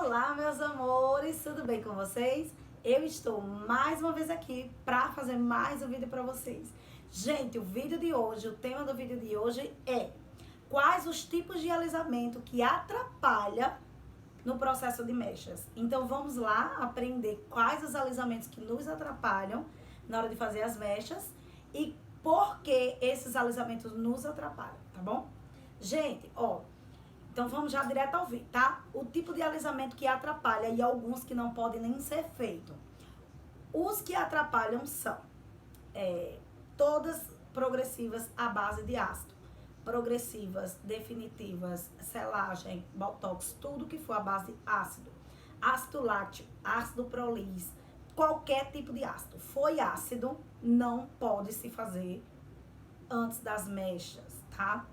Olá, meus amores, tudo bem com vocês? Eu estou mais uma vez aqui para fazer mais um vídeo para vocês. Gente, o vídeo de hoje, o tema do vídeo de hoje é quais os tipos de alisamento que atrapalha no processo de mechas. Então vamos lá aprender quais os alisamentos que nos atrapalham na hora de fazer as mechas e por que esses alisamentos nos atrapalham, tá bom? Gente, ó, então vamos já direto ao vídeo, tá? O tipo de alisamento que atrapalha e alguns que não podem nem ser feito. Os que atrapalham são todas progressivas à base de ácido. Progressivas, definitivas, selagem, botox, tudo que for à base de ácido. Ácido lácteo, ácido prolis, qualquer tipo de ácido. Foi ácido, não pode se fazer antes das mechas, tá?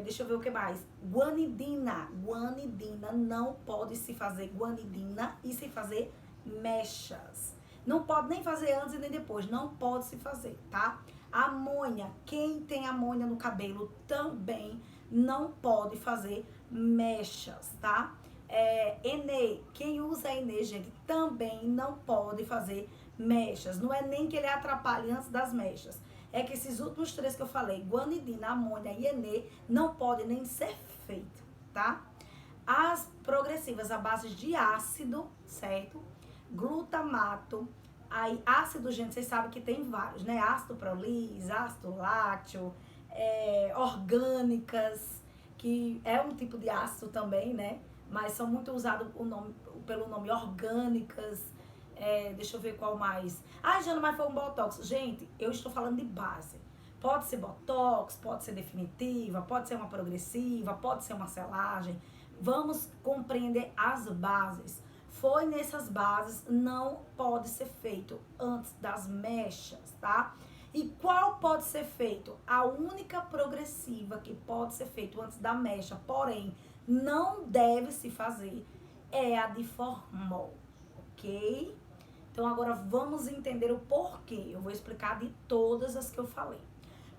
Deixa eu ver o que mais. Guanidina. Guanidina, não pode se fazer guanidina e se fazer mechas. Não pode nem fazer antes e nem depois. Não pode se fazer, tá? Amônia. Quem tem amônia no cabelo também não pode fazer mechas, tá? Enê. Quem usa Enê, gente, também não pode fazer mechas. Não é nem que ele atrapalhe antes das mechas. É que esses últimos três que eu falei, guanidina, amônia e Enê, não podem nem ser feito, tá? As progressivas à base de ácido, certo? Glutamato. Aí, ácido, gente, vocês sabem que tem vários, né? Ácido prolis, ácido lácteo, orgânicas, que é um tipo de ácido também, né? Mas são muito usados pelo nome orgânicas. Deixa eu ver qual mais. Ah, Jana, mas foi um botox. Gente, eu estou falando de base. Pode ser botox, pode ser definitiva, pode ser uma progressiva, pode ser uma selagem. Vamos compreender as bases. Foi nessas bases, não pode ser feito antes das mechas, tá? E qual pode ser feito? A única progressiva que pode ser feito antes da mecha, porém, não deve se fazer, é a de formol, ok? Então agora vamos entender o porquê. Eu vou explicar de todas as que eu falei.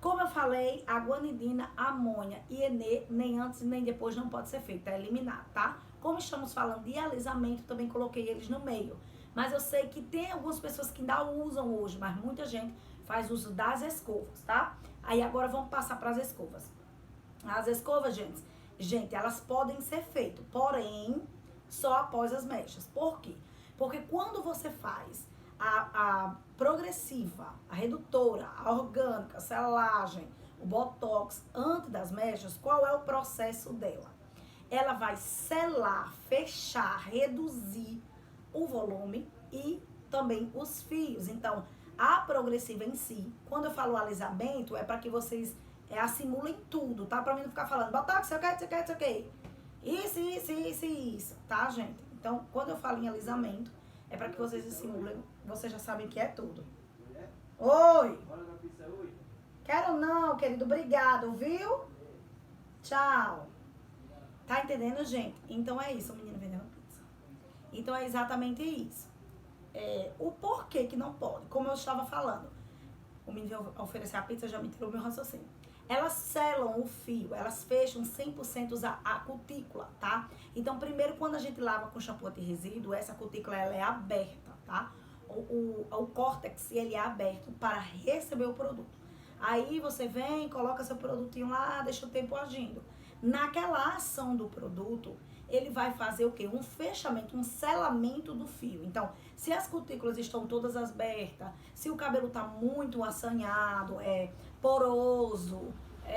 Como eu falei, a guanidina, amônia e Enê, nem antes nem depois não pode ser feito, é eliminado, tá? Como estamos falando de alisamento, também coloquei eles no meio. Mas eu sei que tem algumas pessoas que ainda usam hoje, mas muita gente faz uso das escovas, tá? Aí agora vamos passar para as escovas. As escovas, gente, elas podem ser feitas, porém, só após as mechas. Por quê? Porque quando você faz a progressiva, a redutora, a orgânica, a selagem, o botox, antes das mechas, qual é o processo dela? Ela vai selar, fechar, reduzir o volume e também os fios. Então, a progressiva em si, quando eu falo alisamento, é para que vocês assimulem tudo, tá? Pra mim não ficar falando botox, sei o que. Isso, tá, gente? Então, quando eu falo em alisamento, é para que vocês assimulem, vocês já sabem que é tudo. Oi! Quero não, querido, obrigado, viu? Tchau. Tá entendendo, gente? Então é isso, o menino vendendo pizza. Então é exatamente isso. O porquê que não pode, como eu estava falando. O menino veio oferecer a pizza, já me tirou meu raciocínio. Elas selam o fio, elas fecham 100% a cutícula, tá? Então, primeiro, quando a gente lava com shampoo anti-resíduo, essa cutícula ela é aberta, tá? O córtex, ele é aberto para receber o produto. Aí você vem, coloca seu produtinho lá, deixa o tempo agindo. Naquela ação do produto, ele vai fazer o quê? Um fechamento, um selamento do fio. Então, se as cutículas estão todas abertas, se o cabelo tá muito assanhado, poroso,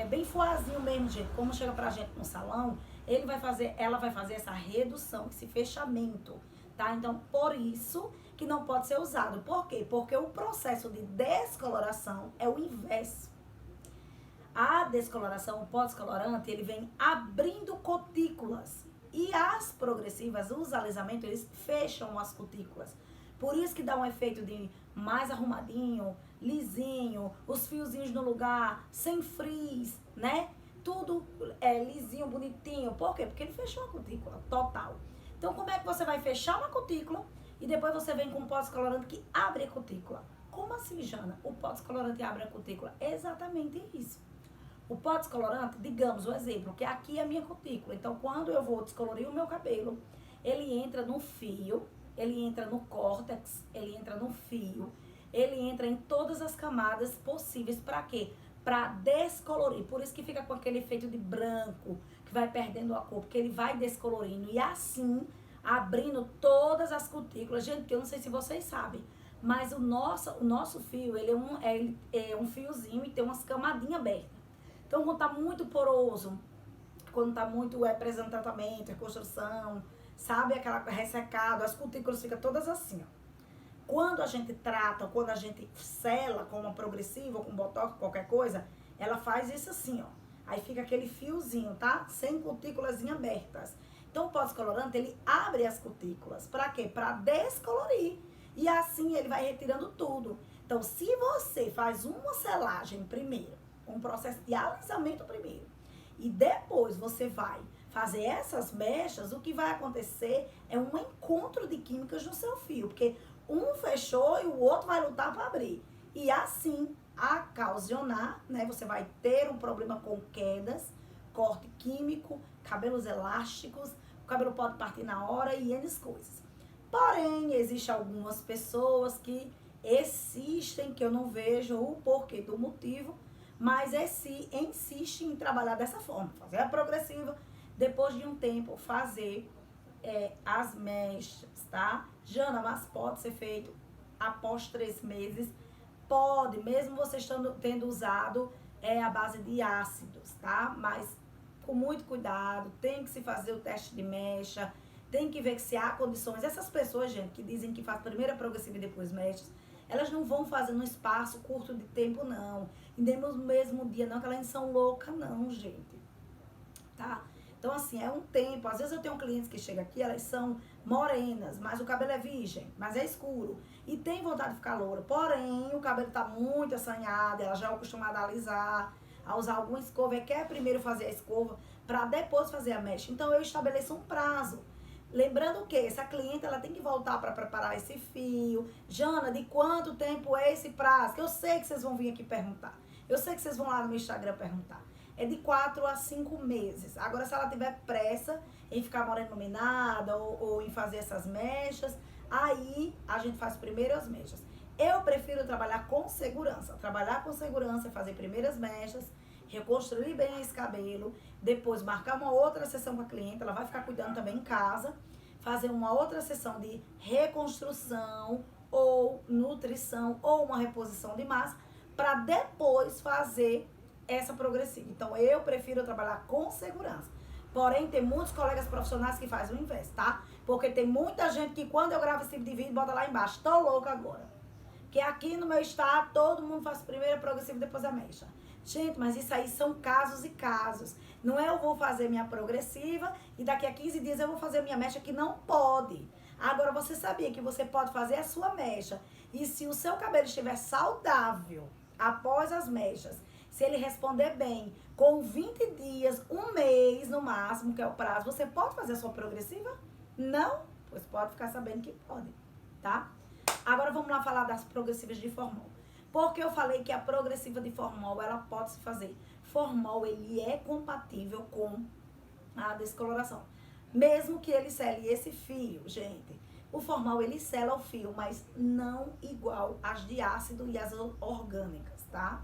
bem foazinho mesmo, gente, como chega pra gente no salão, ela vai fazer essa redução, esse fechamento, tá? Então, por isso que não pode ser usado. Por quê? Porque o processo de descoloração é o inverso. A descoloração, o pós-colorante, ele vem abrindo cutículas. E as progressivas, os alisamentos, eles fecham as cutículas. Por isso que dá um efeito de mais arrumadinho, lisinho, os fiozinhos no lugar, sem frizz, né? Tudo lisinho, bonitinho. Por quê? Porque ele fechou a cutícula total. Então, como é que você vai fechar uma cutícula e depois você vem com um pós-colorante que abre a cutícula? Como assim, Jana? O pós-colorante abre a cutícula? Exatamente isso. O pó descolorante, digamos, um exemplo, que aqui é a minha cutícula. Então, quando eu vou descolorir o meu cabelo, Ele entra no fio, ele entra no córtex, ele entra no fio, ele entra em todas as camadas possíveis. Para quê? Para descolorir. Por isso que fica com aquele efeito de branco, que vai perdendo a cor, porque ele vai descolorindo. E assim, abrindo todas as cutículas. Gente, que eu não sei se vocês sabem, mas o nosso fio, ele é um fiozinho e tem umas camadinhas abertas. Então, quando tá muito poroso, quando tá muito tratamento, reconstrução, sabe? Aquela ressecado, as cutículas ficam todas assim, ó. Quando a gente trata, quando a gente sela com uma progressiva, ou com botox, qualquer coisa, ela faz isso assim, ó. Aí fica aquele fiozinho, tá? Sem cutículas abertas. Então, o pós-colorante, ele abre as cutículas. Pra quê? Pra descolorir. E assim, ele vai retirando tudo. Então, se você faz uma selagem primeiro, um processo de alisamento primeiro, e depois você vai fazer essas mechas, o que vai acontecer é um encontro de químicas no seu fio. Porque um fechou e o outro vai lutar para abrir. E assim, ocasionar, né? Você vai ter um problema com quedas, corte químico, cabelos elásticos, o cabelo pode partir na hora e N coisas. Porém, existem algumas pessoas que insistem, que eu não vejo o porquê do motivo, mas insistem em trabalhar dessa forma, fazer a progressiva, depois de um tempo fazer as mechas, tá? Jana, mas pode ser feito após 3 meses. Pode, mesmo você tendo usado a base de ácidos, tá? Mas com muito cuidado, tem que se fazer o teste de mecha, tem que ver se há condições. Essas pessoas, gente, que dizem que faz primeiro a progressiva e depois mechas, elas não vão fazer num espaço curto de tempo, não. E nem no mesmo dia, não, que elas não são loucas, não, gente. Tá? Então, assim, é um tempo. Às vezes eu tenho clientes que chegam aqui, elas são morenas, mas o cabelo é virgem, mas é escuro. E tem vontade de ficar loura. Porém, o cabelo tá muito assanhado, ela já é acostumada a alisar, a usar alguma escova. E quer primeiro fazer a escova para depois fazer a mecha. Então, eu estabeleço um prazo. Lembrando que essa cliente, ela tem que voltar para preparar esse fio. Jana, de quanto tempo é esse prazo? Que eu sei que vocês vão vir aqui perguntar. Eu sei que vocês vão lá no meu Instagram perguntar. É de 4 a 5 meses. Agora, se ela tiver pressa em ficar morena iluminada ou em fazer essas mechas, aí a gente faz primeiro as mechas. Eu prefiro trabalhar com segurança. Trabalhar com segurança é fazer primeiras mechas, reconstruir bem esse cabelo, depois marcar uma outra sessão com a cliente, ela vai ficar cuidando também em casa, fazer uma outra sessão de reconstrução ou nutrição ou uma reposição de massa, para depois fazer essa progressiva. Então, eu prefiro trabalhar com segurança. Porém, tem muitos colegas profissionais que fazem o inverso, tá? Porque tem muita gente que quando eu gravo esse tipo de vídeo, bota lá embaixo, tô louca agora. Que aqui no meu estado, todo mundo faz primeiro a progressiva e depois a mecha. Gente, mas isso aí são casos e casos. Não é eu vou fazer minha progressiva e daqui a 15 dias eu vou fazer minha mecha, que não pode. Agora, você sabia que você pode fazer a sua mecha e se o seu cabelo estiver saudável após as mechas, se ele responder bem, com 20 dias, 1 mês no máximo, que é o prazo, você pode fazer a sua progressiva? Não? Pois pode ficar sabendo que pode, tá? Agora vamos lá falar das progressivas de formol. Porque eu falei que a progressiva de formol, ela pode se fazer. Formol, ele é compatível com a descoloração. Mesmo que ele sele esse fio, gente. O formol, ele sela o fio, mas não igual às de ácido e as orgânicas, tá?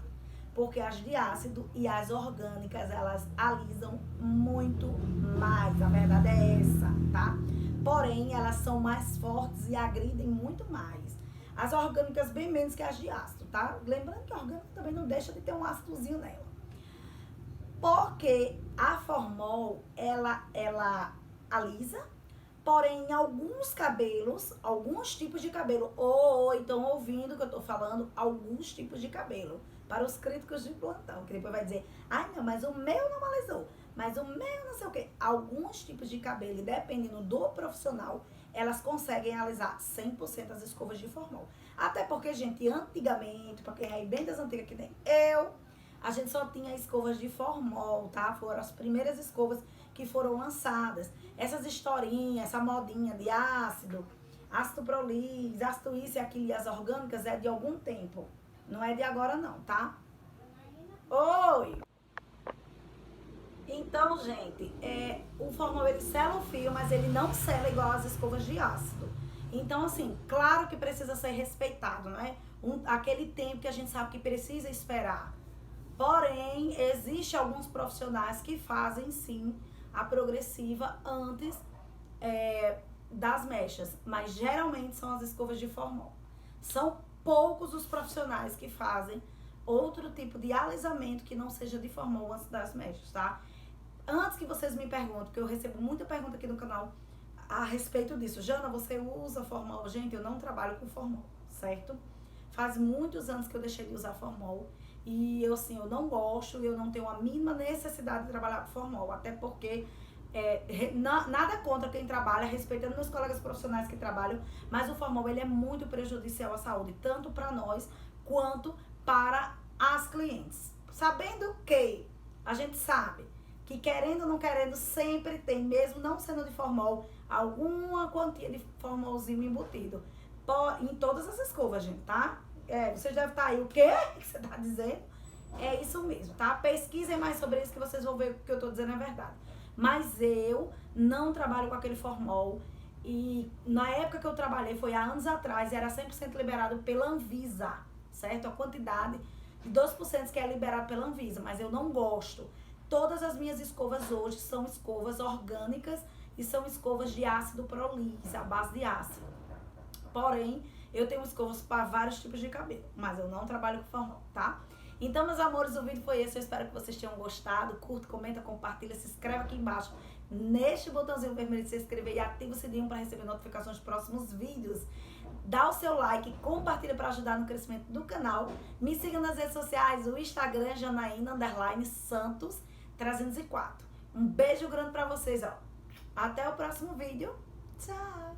Porque as de ácido e as orgânicas, elas alisam muito mais. A verdade é essa, tá? Porém, elas são mais fortes e agridem muito mais. As orgânicas bem menos que as de ácido, tá? Lembrando que a orgânica também não deixa de ter um ácidozinho nela. Porque a formol, ela alisa, porém em alguns cabelos, alguns tipos de cabelo, ou então ouvindo que eu tô falando, alguns tipos de cabelo, para os críticos de plantão, que depois vai dizer, ai não, mas o meu não alisou, mas o meu não sei o quê. Alguns tipos de cabelo, dependendo do profissional, elas conseguem alisar 100% as escovas de formol. Até porque, gente, antigamente, pra quem é bem das antigas que nem eu, a gente só tinha escovas de formol, tá? Foram as primeiras escovas que foram lançadas. Essas historinhas, essa modinha de ácido prolis, ácido isso e aquilo e as orgânicas é de algum tempo. Não é de agora não, tá? Oi! Então, gente, o formol ele sela o fio, mas ele não sela igual as escovas de ácido. Então, assim, claro que precisa ser respeitado, né? Aquele tempo que a gente sabe que precisa esperar. Porém, existe alguns profissionais que fazem sim a progressiva antes das mechas, mas geralmente são as escovas de formol. São poucos os profissionais que fazem outro tipo de alisamento que não seja de formol antes das mechas, tá? Antes que vocês me perguntem, porque eu recebo muita pergunta aqui no canal a respeito disso. Jana, você usa formol? Gente, eu não trabalho com formol, certo? Faz muitos anos que eu deixei de usar formol. E eu, assim, eu não gosto, eu não tenho a mínima necessidade de trabalhar com formol. Até porque nada contra quem trabalha, respeitando meus colegas profissionais que trabalham, mas o formol ele é muito prejudicial à saúde, tanto para nós quanto para as clientes. Sabendo que a gente sabe que querendo ou não querendo sempre tem, mesmo não sendo de formol, alguma quantia de formolzinho embutido em todas as escovas, gente, tá? Vocês devem estar aí, o quê que você tá dizendo? É isso mesmo, tá? Pesquisem mais sobre isso que vocês vão ver que o que eu tô dizendo é verdade. Mas eu não trabalho com aquele formol. E na época que eu trabalhei, foi há anos atrás, e era 100% liberado pela Anvisa, certo? A quantidade de 2% que é liberado pela Anvisa, mas eu não gosto. Todas as minhas escovas hoje são escovas orgânicas e são escovas de ácido prolise, à base de ácido. Porém, eu tenho escovas para vários tipos de cabelo, mas eu não trabalho com formol, tá? Então, meus amores, o vídeo foi esse. Eu espero que vocês tenham gostado. Curta, comenta, compartilha, se inscreve aqui embaixo neste botãozinho vermelho de se inscrever e ativa o sininho para receber notificações de próximos vídeos. Dá o seu like, compartilha para ajudar no crescimento do canal. Me siga nas redes sociais, o Instagram, Janaína_Santos 304. Um beijo grande para vocês, ó. Até o próximo vídeo. Tchau!